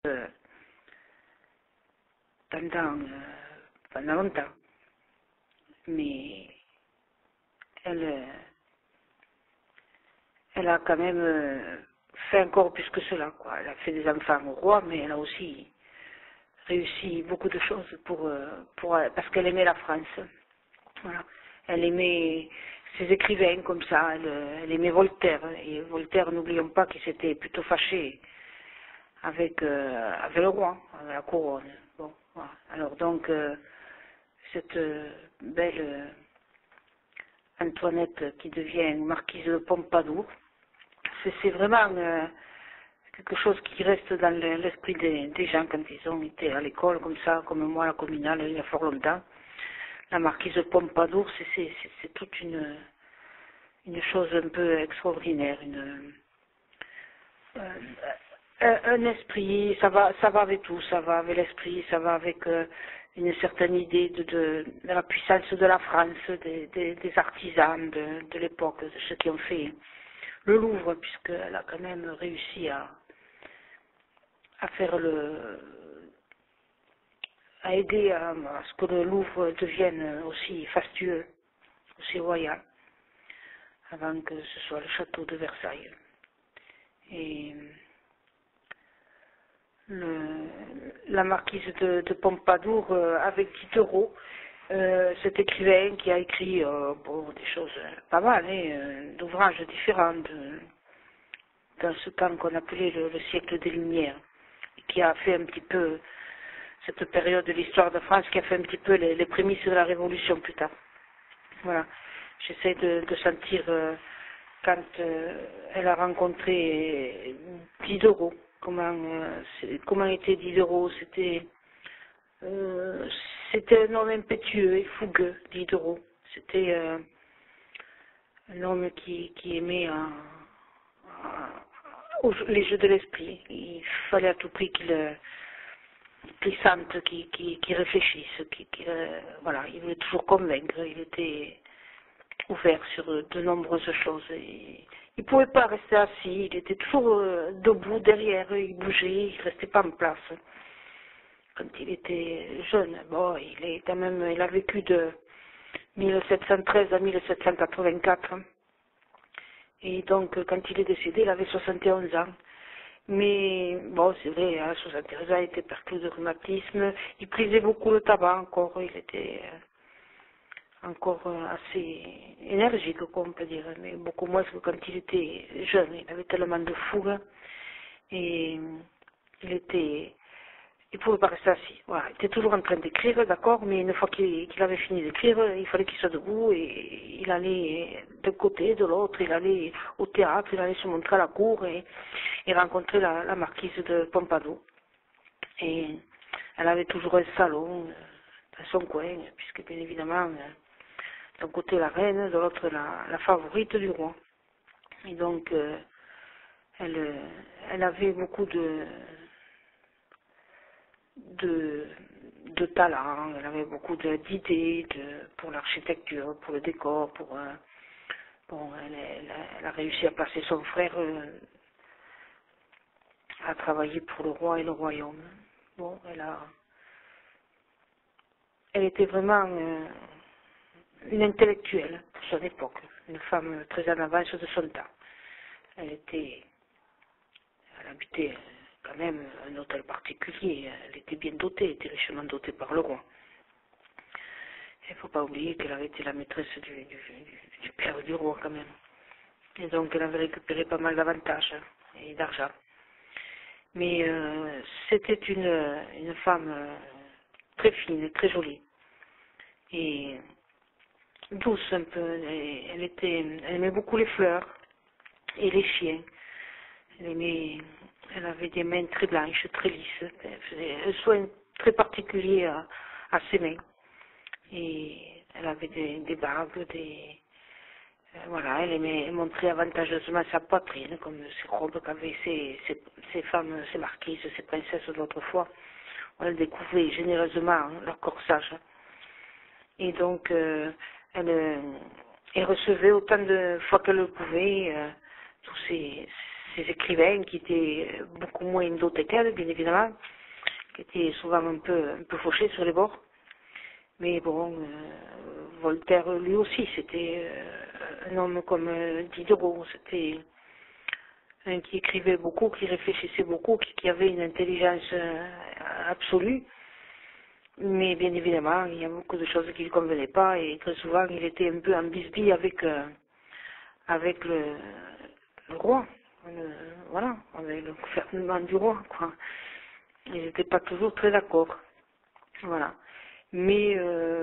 euh, pendant longtemps. Mais elle a quand même fait encore plus que cela, quoi. Elle a fait des enfants au roi, mais elle a aussi réussi beaucoup de choses parce qu'elle aimait la France. Voilà. Elle aimait ses écrivains comme ça, elle aimait Voltaire. Et Voltaire, n'oublions pas qu'il s'était plutôt fâché avec le roi, avec la couronne. Bon, voilà. Alors donc, cette belle Antoinette qui devient marquise de Pompadour, c'est vraiment quelque chose qui reste dans l'esprit des gens quand ils ont été à l'école comme ça, comme moi à la communale il y a fort longtemps. La marquise de Pompadour, c'est toute une chose un peu extraordinaire, un esprit, ça va avec tout, ça va avec l'esprit, ça va avec une certaine idée de la puissance de la France, des artisans de l'époque, de ceux qui ont fait le Louvre, puisqu'elle a quand même réussi à faire à aider à ce que le Louvre devienne aussi fastueux, aussi royal, avant que ce soit le château de Versailles. Et la marquise de Pompadour avec Diderot, cet écrivain qui a écrit des choses pas mal, d'ouvrages différents dans ce temps qu'on appelait le siècle des Lumières, et qui a fait un petit peu cette période de l'histoire de France, qui a fait un petit peu les prémices de la Révolution plus tard. Voilà, j'essaie de sentir quand elle a rencontré Diderot, comment était Diderot, c'était un homme impétueux et fougueux, Diderot. C'était un homme qui aimait les jeux de l'esprit. Il fallait à tout prix qu'il sente, qu'il réfléchisse, voilà, il voulait toujours convaincre, il était ouvert sur de nombreuses choses. Et il ne pouvait pas rester assis, il était toujours debout derrière, il bougeait, il ne restait pas en place. Quand il était jeune, bon, il a vécu de 1713 à 1784. Et donc, quand il est décédé, il avait 71 ans. Mais, bon, c'est vrai, à 71 ans, il était perclus de rhumatisme. Il prisait beaucoup le tabac encore. Il était encore assez énergique, quoi, on peut dire. Mais beaucoup moins que quand il était jeune. Il avait tellement de fougue. Et il pouvait pas rester assis. Voilà. Il était toujours en train d'écrire, d'accord, mais une fois qu'il avait fini d'écrire, il fallait qu'il soit debout et il allait d'un côté, de l'autre, il allait au théâtre, il allait se montrer à la cour et rencontrer la marquise de Pompadour. Et elle avait toujours un salon dans son coin, puisque bien évidemment, d'un côté la reine, de l'autre la favorite du roi. Et donc, elle avait beaucoup de talent, elle avait beaucoup d'idées pour l'architecture, pour le décor, elle a réussi à placer son frère à travailler pour le roi et le royaume. Bon, elle était vraiment une intellectuelle pour son époque, une femme très en avance de son temps. Elle habitait quand même un hôtel particulier, elle était bien dotée, elle était richement dotée par le roi. Il ne faut pas oublier qu'elle avait été la maîtresse du père du roi quand même. Et donc elle avait récupéré pas mal d'avantages et d'argent. Mais c'était une femme très fine, très jolie. Et douce un peu. Elle aimait beaucoup les fleurs et les chiens. Elle avait des mains très blanches, très lisses. Elle faisait un soin très particulier à ses mains. Et elle avait des bagues, voilà, elle aimait montrer avantageusement sa poitrine, comme ces robes qu'avaient ces femmes, ces marquises, ces princesses d'autrefois. Elle découvrait généreusement leur corsage. Et donc, elle recevait autant de fois qu'elle le pouvait tous ces écrivains qui étaient beaucoup moins dotés qu'elle, bien évidemment, qui étaient souvent un peu fauchés sur les bords. Mais bon, Voltaire, lui aussi, c'était un homme comme Diderot. C'était un qui écrivait beaucoup, qui réfléchissait beaucoup, qui avait une intelligence absolue. Mais bien évidemment, il y a beaucoup de choses qui ne lui convenaient pas et très souvent, il était un peu en bisbille avec le roi. Voilà, avec le gouvernement du roi, quoi. Ils n'étaient pas toujours très d'accord. Voilà. Mais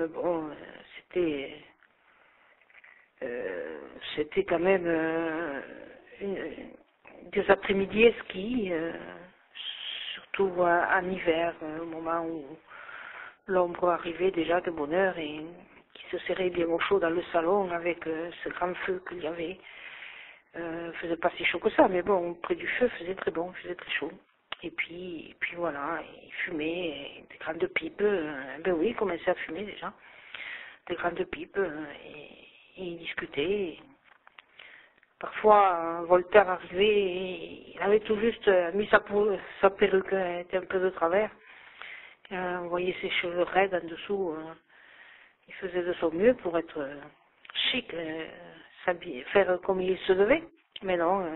bon, c'était quand même des après-midi ski, surtout en hiver, au moment où l'ombre arrivait déjà de bonne heure et qui se serrait bien au chaud dans le salon avec ce grand feu qu'il y avait. Faisait pas si chaud que ça, mais bon, près du feu, faisait très bon, faisait très chaud. Et puis voilà, il fumait des grandes pipes, ben oui, il commençait à fumer déjà, des grandes pipes, et il discutait. Parfois, Voltaire arrivait, et il avait tout juste mis sa perruque, était un peu de travers. On voyait ses cheveux raides en dessous. Il faisait de son mieux pour être chic, faire comme il se devait. Mais non,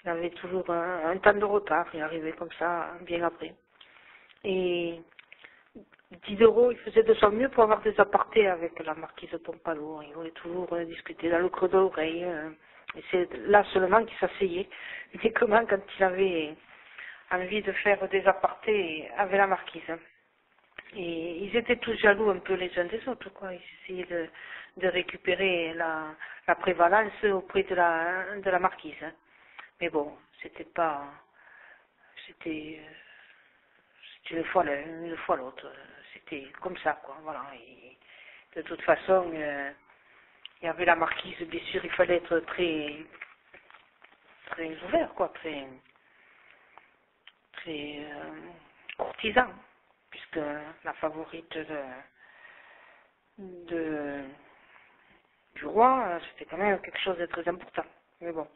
il avait toujours un temps de retard. Il arrivait comme ça, bien après. Et Diderot, il faisait de son mieux pour avoir des apartés avec la marquise de Pompadour. Il voulait toujours discuter dans le creux de l'oreille. Et c'est là seulement qu'il s'asseyait, uniquement quand il avait envie de faire des apartés avec la marquise. Et ils étaient tous jaloux un peu les uns des autres, quoi. Ils essayaient de récupérer la prévalence auprès de la marquise. Mais bon, c'était une fois l'autre. C'était comme ça, quoi. Voilà. Et de toute façon, il y avait la marquise, bien sûr, il fallait être très, très ouvert, quoi, très courtisan, puisque la favorite du roi, c'était quand même quelque chose de très important. Mais bon,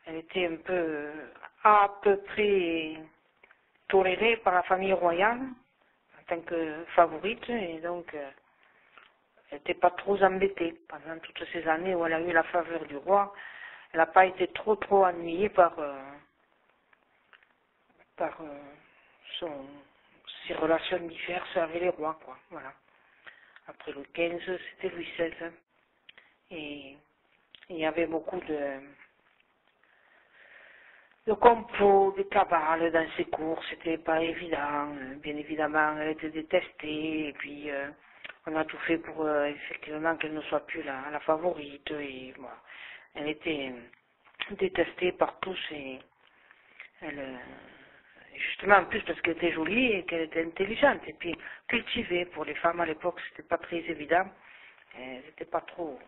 elle était à peu près tolérée par la famille royale en tant que favorite, et donc elle n'était pas trop embêtée pendant toutes ces années où elle a eu la faveur du roi. Elle n'a pas été trop ennuyée par ses relations diverses avec les rois, quoi. Voilà. Après le 15, c'était Louis XVI. Et il y avait beaucoup de complots, de cabales dans ses cours, c'était pas évident. Bien évidemment, elle était détestée, et puis on a tout fait pour effectivement qu'elle ne soit plus la favorite, et voilà. Elle était détestée par tous, et elle, justement en plus parce qu'elle était jolie et qu'elle était intelligente, et puis cultivée. Pour les femmes à l'époque, c'était pas très évident. Elles n'étaient pas trop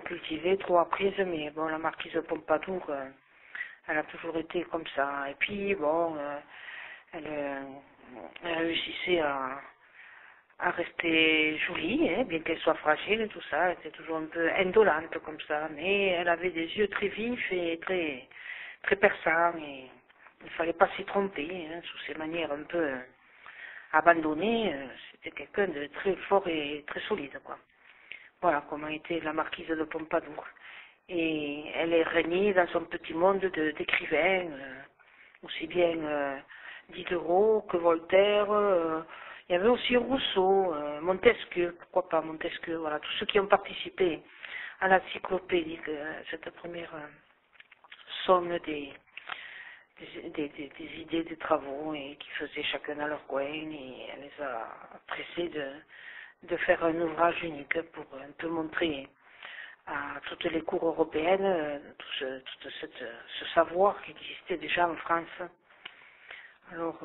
cultivée, trop apprise, mais bon, la marquise de Pompadour, elle a toujours été comme ça. Et puis, bon, elle réussissait à rester jolie, hein, bien qu'elle soit fragile et tout ça. Elle était toujours un peu indolente comme ça, mais elle avait des yeux très vifs et très, très perçants, et il ne fallait pas s'y tromper, hein, sous ses manières un peu abandonnées. C'était quelqu'un de très fort et très solide, quoi. Voilà comment était la marquise de Pompadour. Et elle est régnée dans son petit monde d'écrivains, aussi bien Diderot que Voltaire. Il y avait aussi Rousseau, Montesquieu, pourquoi pas Montesquieu, voilà, tous ceux qui ont participé à l'encyclopédie, cette première somme des idées, des travaux, et qui faisaient chacun à leur coin, et elle les a pressés de faire un ouvrage unique pour un peu montrer à toutes les cours européennes tout ce savoir qui existait déjà en France. Alors,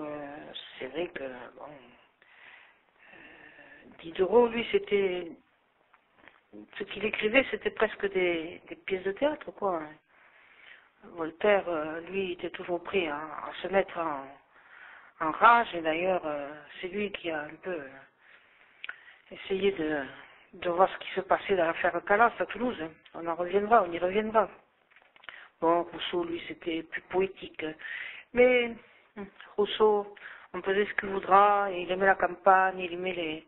c'est vrai que, bon, Diderot, lui, ce qu'il écrivait, c'était presque des pièces de théâtre, quoi. Voltaire, lui, était toujours prêt à se mettre en rage, et d'ailleurs, c'est lui qui a un peu essayé de voir ce qui se passait dans l'affaire Calas à Toulouse. On y reviendra. Bon, Rousseau, lui, c'était plus poétique. Mais Rousseau, on peut dire ce qu'il voudra, il aimait la campagne, il aimait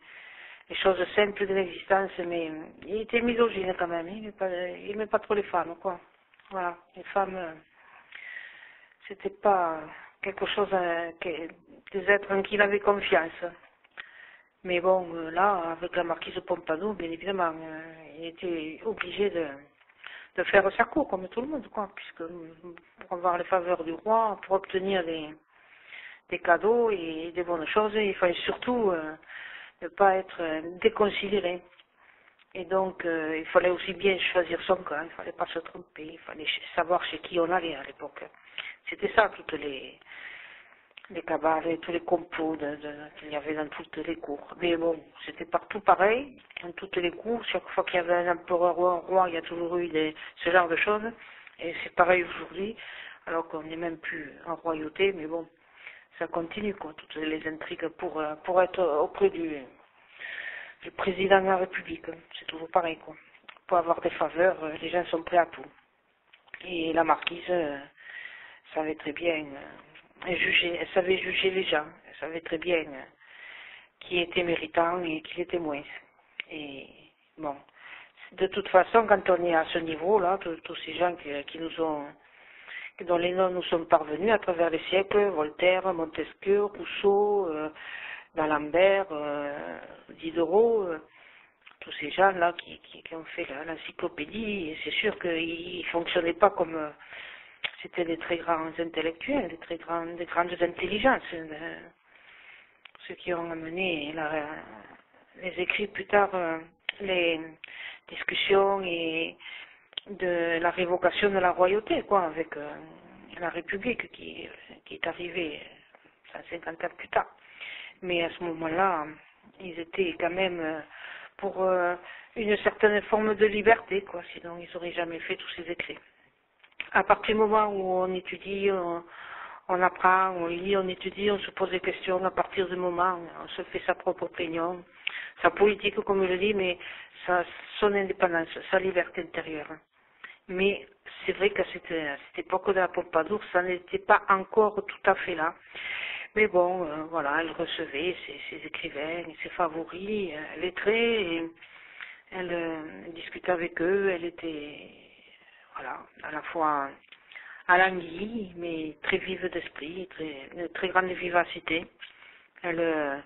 les choses simples de l'existence, mais il était misogyne quand même, il aimait pas trop les femmes, quoi. Voilà, les femmes, c'était pas quelque chose, des êtres en qui il avait confiance. Mais bon, là, avec la marquise Pompadour, bien évidemment, il était obligé de faire sa cour, comme tout le monde, quoi, puisque pour avoir les faveurs du roi, pour obtenir des cadeaux et des bonnes choses, il fallait surtout ne pas être déconsidéré. Et donc, il fallait aussi bien choisir son camp, il fallait pas se tromper, il fallait savoir chez qui on allait à l'époque. C'était ça, toutes les cabales, tous les complots qu'il y avait dans toutes les cours. Mais bon, c'était partout pareil, dans toutes les cours, chaque fois qu'il y avait un empereur ou un roi, il y a toujours eu ce genre de choses. Et c'est pareil aujourd'hui, alors qu'on n'est même plus en royauté, mais bon, ça continue, quoi, toutes les intrigues pour être auprès du président de la République. C'est toujours pareil, quoi. Pour avoir des faveurs, les gens sont prêts à tout. Et la marquise savait très bien elle savait juger les gens, elle savait très bien qui était méritant et qui l'était moins. Et bon, de toute façon, quand on est à ce niveau-là, tous ces gens dont les noms nous sont parvenus à travers les siècles, Voltaire, Montesquieu, Rousseau, d'Alembert, Diderot, tous ces gens-là qui ont fait l'encyclopédie, c'est sûr qu'ils ne fonctionnaient pas comme c'était des très grands intellectuels, des grandes intelligences, ceux qui ont amené les écrits plus tard, les discussions et de la révocation de la royauté, quoi, avec la République qui est arrivée 150 ans plus tard. Mais à ce moment-là, ils étaient quand même pour une certaine forme de liberté, quoi, sinon ils n'auraient jamais fait tous ces écrits. À partir du moment où on étudie, on apprend, on lit, on étudie, on se pose des questions, à partir du moment où on se fait sa propre opinion, sa politique, comme je le dis, mais son indépendance, sa liberté intérieure. Mais c'est vrai qu'à cette époque de la Pompadour, ça n'était pas encore tout à fait là. Mais bon, voilà, elle recevait ses écrivains, ses favoris, lettrés, et elle discutait avec eux, elle était, voilà, à la fois alanguie, mais très vive d'esprit, de très grande vivacité. Elle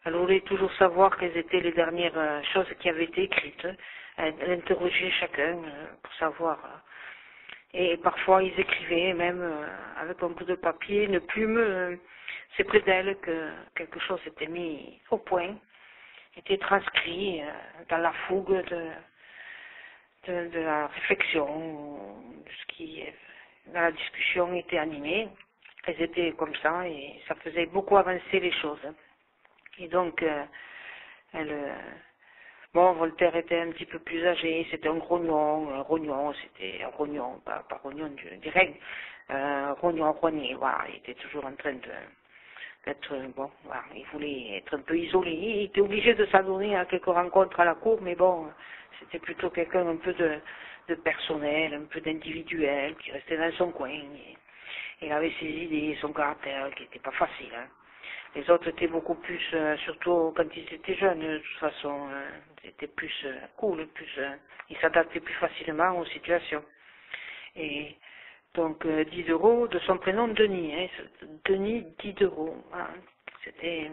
voulait toujours savoir quelles étaient les dernières choses qui avaient été écrites. Elle interrogeait chacun pour savoir. Et parfois, ils écrivaient même avec un bout de papier, une plume. C'est près d'elle que quelque chose était mis au point, était transcrit dans la fougue de la réflexion, de ce qui, dans la discussion, était animée. Elles étaient comme ça et ça faisait beaucoup avancer les choses. Et donc, bon, Voltaire était un petit peu plus âgé, c'était un rognon, c'était un rognon, pas rognon du règne, rogné, voilà, il était toujours en train d'être, bon, voilà, il voulait être un peu isolé, il était obligé de s'adonner à quelques rencontres à la cour, mais bon, c'était plutôt quelqu'un un peu de personnel, un peu d'individuel, qui restait dans son coin, et il avait ses idées, son caractère, qui n'était pas facile, hein. Les autres étaient beaucoup plus, surtout quand ils étaient jeunes, de toute façon, ils étaient plus cool, ils s'adaptaient plus facilement aux situations. Et donc Diderot, de son prénom Denis, hein, Denis Diderot, hein, c'était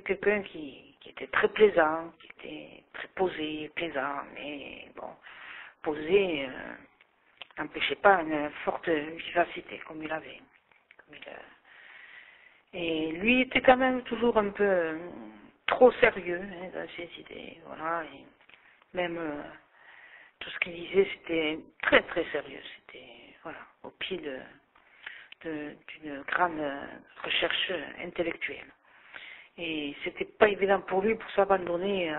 quelqu'un qui était très plaisant, qui était très posé, plaisant, mais bon, posé n'empêchait pas une forte vivacité comme il avait. Et lui était quand même toujours un peu trop sérieux hein, dans ses idées, voilà. Et même tout ce qu'il disait, c'était très très sérieux. C'était voilà, au pied d'une grande recherche intellectuelle. Et c'était pas évident pour lui pour s'abandonner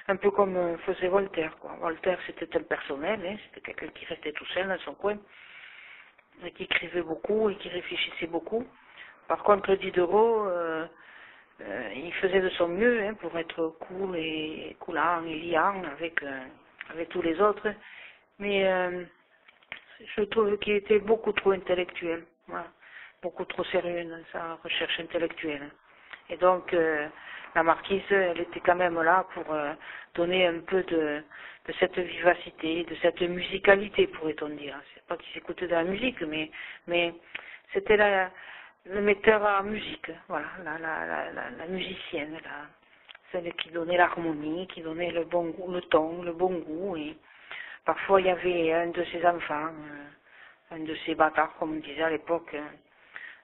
un peu comme faisait Voltaire, quoi. Voltaire, c'était un personnel, hein, c'était quelqu'un qui restait tout seul dans son coin, et qui écrivait beaucoup et qui réfléchissait beaucoup. Par contre, Diderot, il faisait de son mieux hein, pour être cool et coulant et liant avec tous les autres. Mais Je trouve qu'il était beaucoup trop intellectuel, voilà, beaucoup trop sérieux dans sa recherche intellectuelle. Et donc, la marquise, elle était quand même là pour donner un peu de cette vivacité, de cette musicalité, pourrait-on dire. C'est pas qu'ils écoutaient de la musique, mais c'était le metteur en musique, voilà, la musicienne, celle qui donnait l'harmonie, qui donnait le bon goût, le ton, le bon goût. Et parfois, il y avait un de ses enfants, un de ses bâtards, comme on disait à l'époque,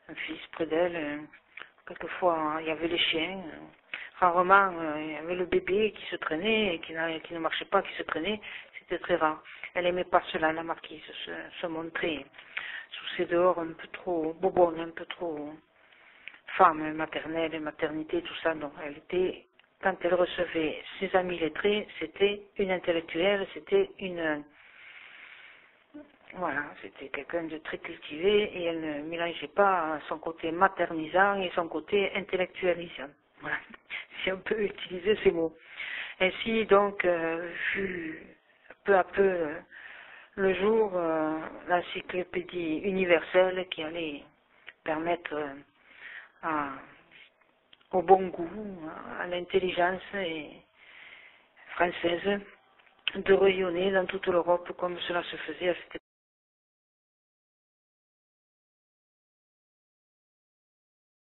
un fils près d'elle. Quelquefois, il y avait les chiens. Rarement, il y avait le bébé qui se traînait et qui ne marchait pas, qui se traînait. C'était très rare. Elle aimait pas cela, la marquise, se montrer sous ses dehors un peu trop bobonne, un peu trop femme maternelle, maternité, tout ça. Donc, elle était, quand elle recevait ses amis lettrés, c'était une intellectuelle, c'était une... Voilà, c'était quelqu'un de très cultivé et elle ne mélangeait pas son côté maternisant et son côté intellectualisant. Voilà, si on peut utiliser ces mots. Ainsi, donc, vu peu à peu le jour, l'encyclopédie universelle qui allait permettre au bon goût, à l'intelligence française de rayonner dans toute l'Europe comme cela se faisait à cette époque.